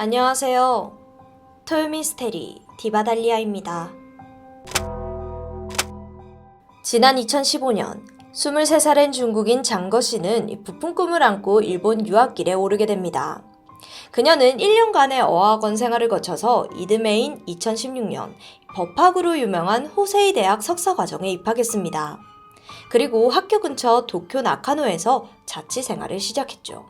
안녕하세요. 토요미스테리 디바달리아입니다. 지난 2015년 23살인 중국인 장거 씨는 부푼 꿈을 안고 일본 유학길에 오르게 됩니다. 그녀는 1년간의 어학원 생활을 거쳐서 이듬해인 2016년 법학으로 유명한 호세이 대학 석사과정에 입학했습니다. 그리고 학교 근처 도쿄 나카노에서 자취 생활을 시작했죠.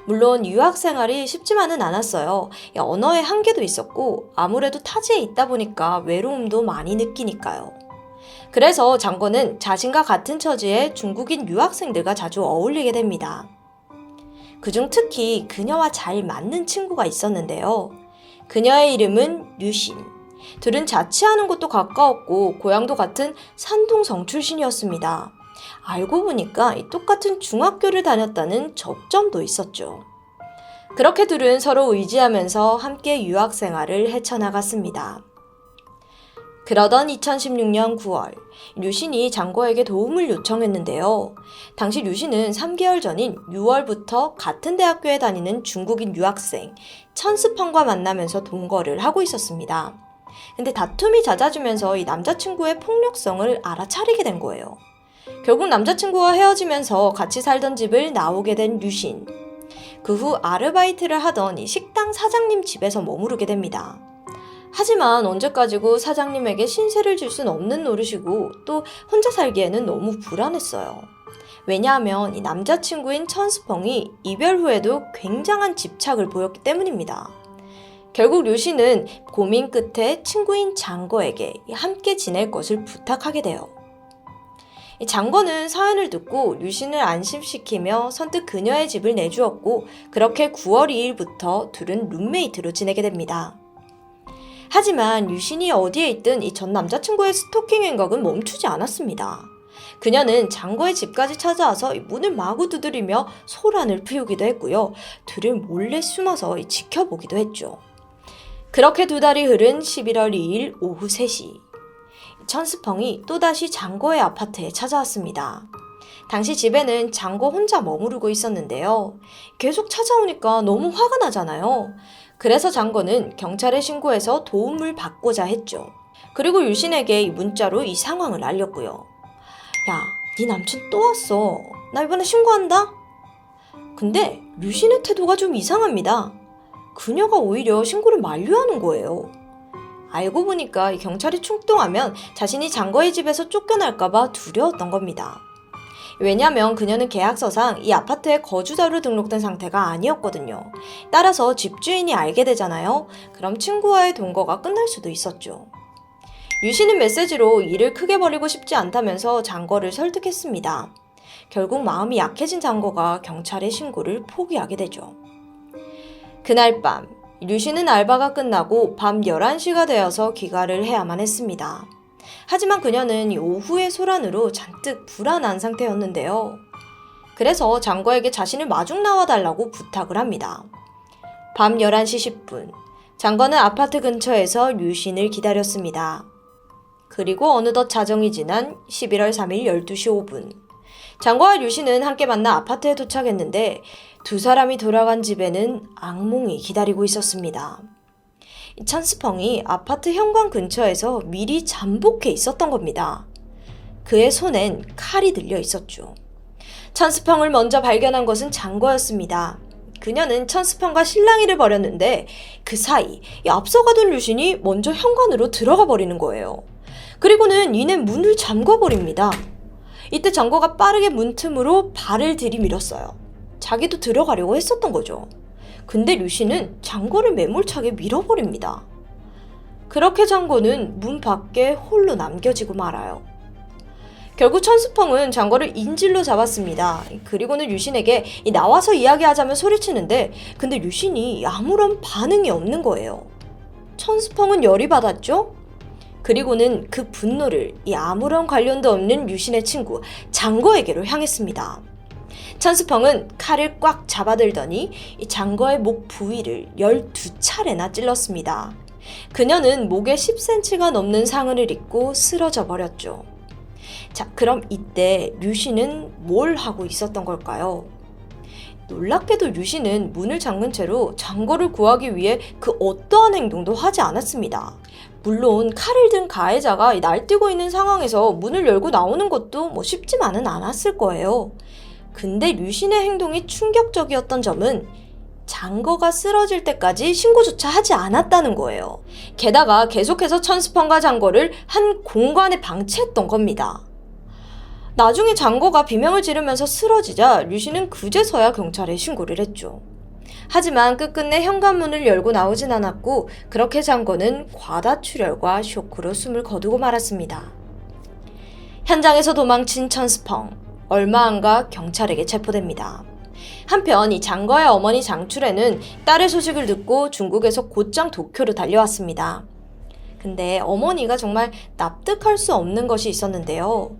물론 유학 생활이 쉽지만은 않았어요. 언어의 한계도 있었고 아무래도 타지에 있다 보니까 외로움도 많이 느끼니까요. 그래서 장거는 자신과 같은 처지의 중국인 유학생들과 자주 어울리게 됩니다. 그중 특히 그녀와 잘 맞는 친구가 있었는데요. 그녀의 이름은 류신. 둘은 자취하는 곳도 가까웠고 고향도 같은 산둥성 출신이었습니다. 알고 보니까 똑같은 중학교를 다녔다는 접점도 있었죠. 그렇게 둘은 서로 의지하면서 함께 유학 생활을 헤쳐나갔습니다. 그러던 2016년 9월, 류신이 장거에게 도움을 요청했는데요. 당시 류신은 3개월 전인 6월부터 같은 대학교에 다니는 중국인 유학생 천스펑과 만나면서 동거를 하고 있었습니다. 근데 다툼이 잦아지면서 이 남자친구의 폭력성을 알아차리게 된 거예요. 결국 남자친구와 헤어지면서 같이 살던 집을 나오게 된 류신. 그 후 아르바이트를 하던 이 식당 사장님 집에서 머무르게 됩니다. 하지만 언제까지고 사장님에게 신세를 질 순 없는 노릇이고 또 혼자 살기에는 너무 불안했어요. 왜냐하면 이 남자친구인 천스펑이 이별 후에도 굉장한 집착을 보였기 때문입니다. 결국 류신은 고민 끝에 친구인 장거에게 함께 지낼 것을 부탁하게 돼요. 장거는 사연을 듣고 류신을 안심시키며 선뜻 그녀의 집을 내주었고 그렇게 9월 2일부터 둘은 룸메이트로 지내게 됩니다. 하지만 류신이 어디에 있든 이 전 남자친구의 스토킹 행각은 멈추지 않았습니다. 그녀는 장거의 집까지 찾아와서 문을 마구 두드리며 소란을 피우기도 했고요. 둘을 몰래 숨어서 지켜보기도 했죠. 그렇게 두 달이 흐른 11월 2일 오후 3시. 천스펑이 또다시 장거의 아파트에 찾아왔습니다. 당시 집에는 장거 혼자 머무르고 있었는데요. 계속 찾아오니까 너무 화가 나잖아요. 그래서 장거는 경찰에 신고해서 도움을 받고자 했죠. 그리고 류신에게 문자로 이 상황을 알렸고요. 야, 네 남친 또 왔어. 나 이번에 신고한다. 근데 류신의 태도가 좀 이상합니다. 그녀가 오히려 신고를 만류하는 거예요. 알고 보니까 경찰이 출동하면 자신이 장거의 집에서 쫓겨날까봐 두려웠던 겁니다. 왜냐면 그녀는 계약서상 이 아파트에 거주자로 등록된 상태가 아니었거든요. 따라서 집주인이 알게 되잖아요. 그럼 친구와의 동거가 끝날 수도 있었죠. 류신은 메시지로 일을 크게 벌이고 싶지 않다면서 장거를 설득했습니다. 결국 마음이 약해진 장거가 경찰에 신고를 포기하게 되죠. 그날 밤 류신은 알바가 끝나고 밤 11시가 되어서 귀가를 해야만 했습니다. 하지만 그녀는 오후의 소란으로 잔뜩 불안한 상태였는데요. 그래서 장거에게 자신을 마중 나와달라고 부탁을 합니다. 밤 11시 10분, 장거는 아파트 근처에서 류신을 기다렸습니다. 그리고 어느덧 자정이 지난 11월 3일 12시 5분, 장거와 류신은 함께 만나 아파트에 도착했는데 두 사람이 돌아간 집에는 악몽이 기다리고 있었습니다. 천스펑이 아파트 현관 근처에서 미리 잠복해 있었던 겁니다. 그의 손엔 칼이 들려 있었죠. 천스펑을 먼저 발견한 것은 장거였습니다. 그녀는 천스펑과 실랑이를 벌였는데 그 사이 앞서가던 류신이 먼저 현관으로 들어가 버리는 거예요. 그리고는 이내 문을 잠궈버립니다. 이때 장거가 빠르게 문틈으로 발을 들이밀었어요. 자기도 들어가려고 했었던 거죠. 근데 류신은 장거를 매몰차게 밀어버립니다. 그렇게 장거는 문 밖에 홀로 남겨지고 말아요. 결국 천스펑은 장거를 인질로 잡았습니다. 그리고는 류신에게 나와서 이야기하자며 소리치는데 근데 류신이 아무런 반응이 없는 거예요. 천스펑은 열이 받았죠? 그리고는 그 분노를 아무런 관련도 없는 류신의 친구 장거에게로 향했습니다. 천스펑은 칼을 꽉 잡아들더니 장거의 목 부위를 12차례나 찔렀습니다. 그녀는 목에 10cm가 넘는 상흔을 입고 쓰러져 버렸죠. 자, 그럼 이때 류신은 뭘 하고 있었던 걸까요? 놀랍게도 류신은 문을 잠근 채로 장거를 구하기 위해 그 어떠한 행동도 하지 않았습니다. 물론 칼을 든 가해자가 날뛰고 있는 상황에서 문을 열고 나오는 것도 쉽지만은 않았을 거예요. 근데 류신의 행동이 충격적이었던 점은 장거가 쓰러질 때까지 신고조차 하지 않았다는 거예요. 게다가 계속해서 천스펑과 장거를 한 공간에 방치했던 겁니다. 나중에 장거가 비명을 지르면서 쓰러지자 류신은 그제서야 경찰에 신고를 했죠. 하지만 끝끝내 현관문을 열고 나오진 않았고 그렇게 장거는 과다출혈과 쇼크로 숨을 거두고 말았습니다. 현장에서 도망친 천스펑, 얼마 안 가 경찰에게 체포됩니다. 한편 이 장거의 어머니 장추래는 딸의 소식을 듣고 중국에서 곧장 도쿄로 달려왔습니다. 근데 어머니가 정말 납득할 수 없는 것이 있었는데요.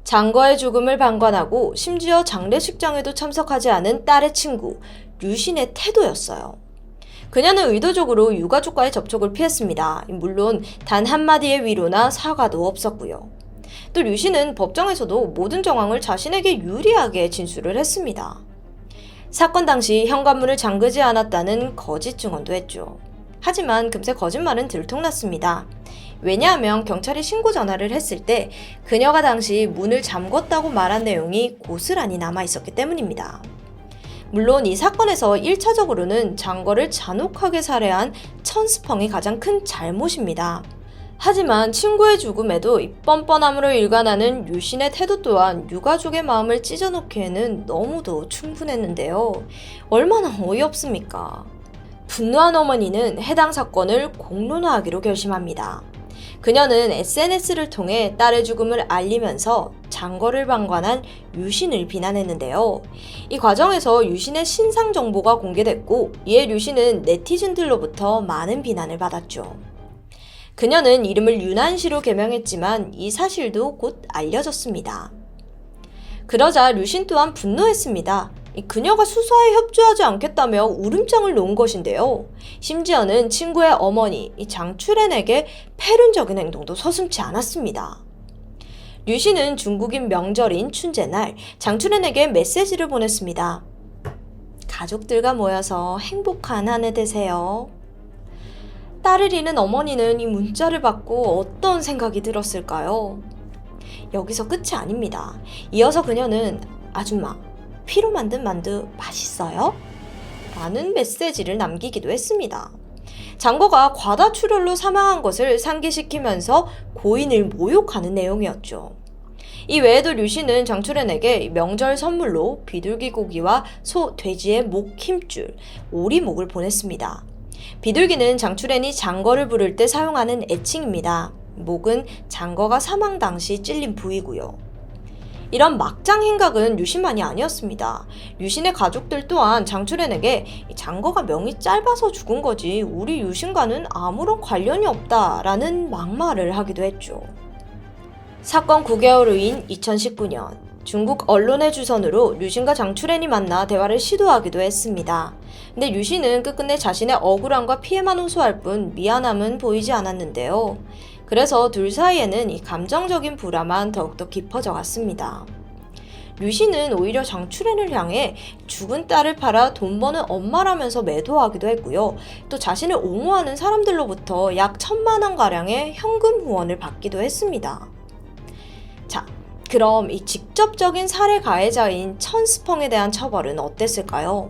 장거의 죽음을 방관하고 심지어 장례식장에도 참석하지 않은 딸의 친구 류신의 태도였어요. 그녀는 의도적으로 유가족과의 접촉을 피했습니다. 물론 단 한마디의 위로나 사과도 없었고요. 또 류신은 법정에서도 모든 정황을 자신에게 유리하게 진술을 했습니다. 사건 당시 현관문을 잠그지 않았다는 거짓 증언도 했죠. 하지만 금세 거짓말은 들통났습니다. 왜냐하면 경찰이 신고 전화를 했을 때 그녀가 당시 문을 잠궜다고 말한 내용이 고스란히 남아있었기 때문입니다. 물론 이 사건에서 1차적으로는 장거를 잔혹하게 살해한 천스펑이 가장 큰 잘못입니다. 하지만 친구의 죽음에도 이 뻔뻔함으로 일관하는 류신의 태도 또한 유가족의 마음을 찢어놓기에는 너무도 충분했는데요. 얼마나 어이없습니까? 분노한 어머니는 해당 사건을 공론화하기로 결심합니다. 그녀는 SNS를 통해 딸의 죽음을 알리면서 장거를 방관한 류신을 비난했는데요. 이 과정에서 류신의 신상 정보가 공개됐고 이에 류신은 네티즌들로부터 많은 비난을 받았죠. 그녀는 이름을 유난시로 개명했지만 이 사실도 곧 알려졌습니다. 그러자 류신 또한 분노했습니다. 그녀가 수사에 협조하지 않겠다며 울음장을 놓은 것인데요. 심지어는 친구의 어머니 장추렌에게 패륜적인 행동도 서슴지 않았습니다. 류신은 중국인 명절인 춘제날 장추렌에게 메시지를 보냈습니다. 가족들과 모여서 행복한 한 해 되세요. 딸을 잃은 어머니는 이 문자를 받고 어떤 생각이 들었을까요? 여기서 끝이 아닙니다. 이어서 그녀는 아줌마, 피로 만든 만두 맛있어요? 라는 메시지를 남기기도 했습니다. 장거가 과다출혈로 사망한 것을 상기시키면서 고인을 모욕하는 내용이었죠. 이 외에도 류신은 장추렌에게 명절 선물로 비둘기 고기와 소, 돼지의 목 힘줄, 오리목을 보냈습니다. 비둘기는 장추렌이 장거를 부를 때 사용하는 애칭입니다. 목은 장거가 사망 당시 찔린 부위고요. 이런 막장 행각은 류신만이 아니었습니다. 류신의 가족들 또한 장추렌에게 장거가 명이 짧아서 죽은 거지 우리 류신과는 아무런 관련이 없다라는 막말을 하기도 했죠. 사건 9개월 후인 2019년 중국 언론의 주선으로 류신과 장추렌이 만나 대화를 시도하기도 했습니다. 근데 류신은 끝끝내 자신의 억울함과 피해만 호소할 뿐 미안함은 보이지 않았는데요. 그래서 둘 사이에는 이 감정적인 불화만 더욱더 깊어져 갔습니다. 류신은 오히려 장추렌을 향해 죽은 딸을 팔아 돈 버는 엄마라면서 매도하기도 했고요. 또 자신을 옹호하는 사람들로부터 약 1,000만 원가량의 현금 후원을 받기도 했습니다. 자, 그럼 이 직접적인 살해 가해자인 천스펑에 대한 처벌은 어땠을까요?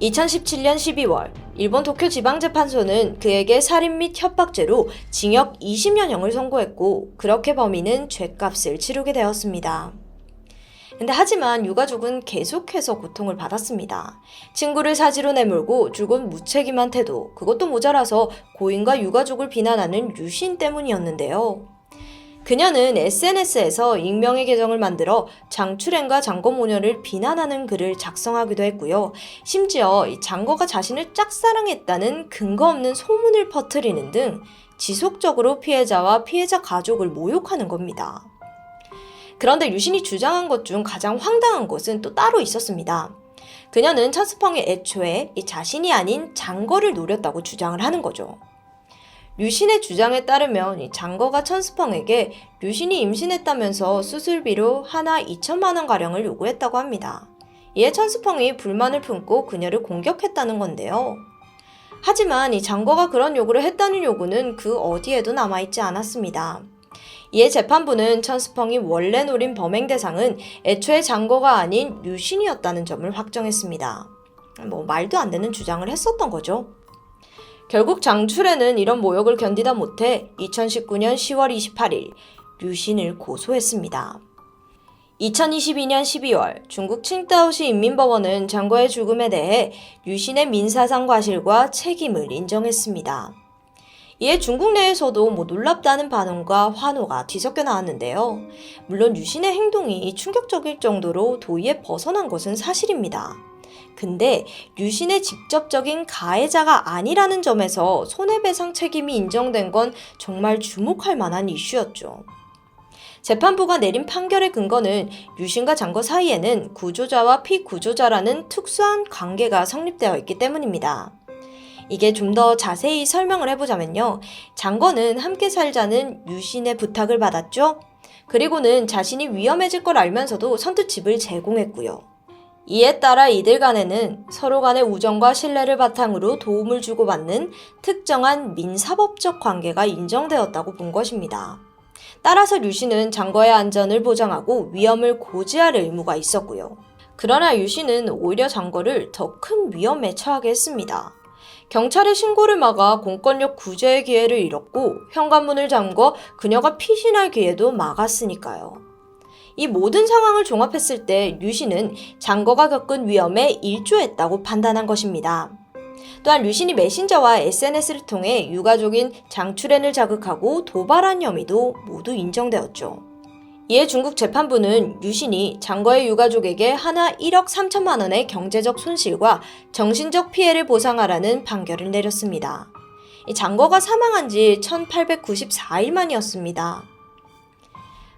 2017년 12월 일본 도쿄 지방재판소는 그에게 살인 및 협박죄로 징역 20년형을 선고했고 그렇게 범인은 죗값을 치르게 되었습니다. 근데 하지만 유가족은 계속해서 고통을 받았습니다. 친구를 사지로 내몰고 줄곧 무책임한 태도, 그것도 모자라서 고인과 유가족을 비난하는 류신 때문이었는데요. 그녀는 SNS에서 익명의 계정을 만들어 장추렌과 장거 모녀를 비난하는 글을 작성하기도 했고요. 심지어 장거가 자신을 짝사랑했다는 근거 없는 소문을 퍼뜨리는 등 지속적으로 피해자와 피해자 가족을 모욕하는 겁니다. 그런데 류신이 주장한 것 중 가장 황당한 것은 또 따로 있었습니다. 그녀는 천스펑이 애초에 자신이 아닌 장거를 노렸다고 주장을 하는 거죠. 류신의 주장에 따르면 장거가 천스펑에게 류신이 임신했다면서 수술비로 하나 2,000만 원가량을 요구했다고 합니다. 이에 천스펑이 불만을 품고 그녀를 공격했다는 건데요. 하지만 이 장거가 그런 요구를 했다는 요구는 그 어디에도 남아있지 않았습니다. 이에 재판부는 천스펑이 원래 노린 범행 대상은 애초에 장거가 아닌 류신이었다는 점을 확정했습니다. 말도 안 되는 주장을 했었던 거죠. 결국 장출애는 이런 모욕을 견디다 못해 2019년 10월 28일 류신을 고소했습니다. 2022년 12월 중국 칭다오시 인민법원은 장거의 죽음에 대해 류신의 민사상 과실과 책임을 인정했습니다. 이에 중국 내에서도 놀랍다는 반응과 환호가 뒤섞여 나왔는데요. 물론 류신의 행동이 충격적일 정도로 도의에 벗어난 것은 사실입니다. 근데 류신의 직접적인 가해자가 아니라는 점에서 손해배상 책임이 인정된 건 정말 주목할 만한 이슈였죠. 재판부가 내린 판결의 근거는 류신과 장거 사이에는 구조자와 피구조자라는 특수한 관계가 성립되어 있기 때문입니다. 이게 좀 더 자세히 설명을 해보자면요. 장거는 함께 살자는 류신의 부탁을 받았죠. 그리고는 자신이 위험해질 걸 알면서도 선뜻 집을 제공했고요. 이에 따라 이들 간에는 서로 간의 우정과 신뢰를 바탕으로 도움을 주고받는 특정한 민사법적 관계가 인정되었다고 본 것입니다. 따라서 류신은 장거의 안전을 보장하고 위험을 고지할 의무가 있었고요. 그러나 류신은 오히려 장거를 더 큰 위험에 처하게 했습니다. 경찰의 신고를 막아 공권력 구제의 기회를 잃었고 현관문을 잠궈 그녀가 피신할 기회도 막았으니까요. 이 모든 상황을 종합했을 때 류신은 장거가 겪은 위험에 일조했다고 판단한 것입니다. 또한 류신이 메신저와 SNS를 통해 유가족인 장출애를 자극하고 도발한 혐의도 모두 인정되었죠. 이에 중국 재판부는 류신이 장거의 유가족에게 하나 1억 3천만 원의 경제적 손실과 정신적 피해를 보상하라는 판결을 내렸습니다. 장거가 사망한 지 1894일 만이었습니다.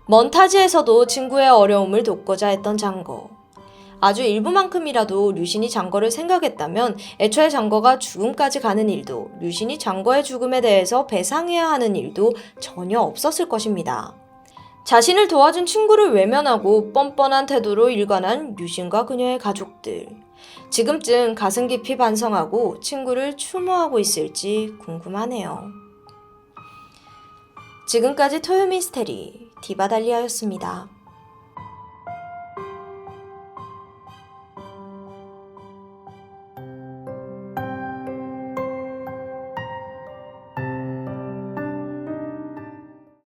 먼 타지에서도 친구의 어려움을 돕고자 했던 장거. 아주 일부만큼이라도 류신이 장거를 생각했다면 애초에 장거가 죽음까지 가는 일도 류신이 장거의 죽음에 대해서 배상해야 하는 일도 전혀 없었을 것입니다. 자신을 도와준 친구를 외면하고 뻔뻔한 태도로 일관한 류신과 그녀의 가족들. 지금쯤 가슴 깊이 반성하고 친구를 추모하고 있을지 궁금하네요. 지금까지 토요미스테리 디바달리아였습니다.